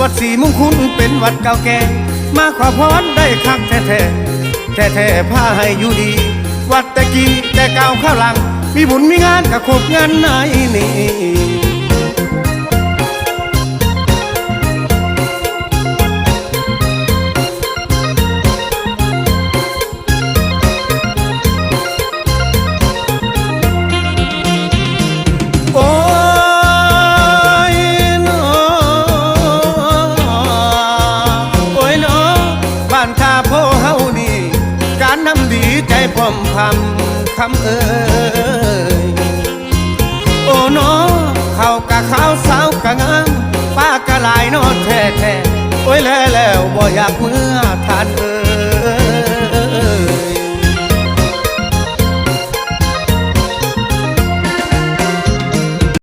วัดศรีมงคลเป็นวัดเก่าแก่มาขอพรได้คักแท้แท้พาให้อยู่ดีวัดแต่กี้แต่เก่าข้าวหลังมีบุญมีงานกับครบงานไหนนี่โอ้ยเนาะบ้านท่าโพเฮานี่การนำดีใจพร้อมพำคำเอ่ยโอ้เนาะเขากะขาวสาวกะงามป้ากะลายนอแท้โอ้ยแล้วบ่อยากเมื่อทานเอ่ย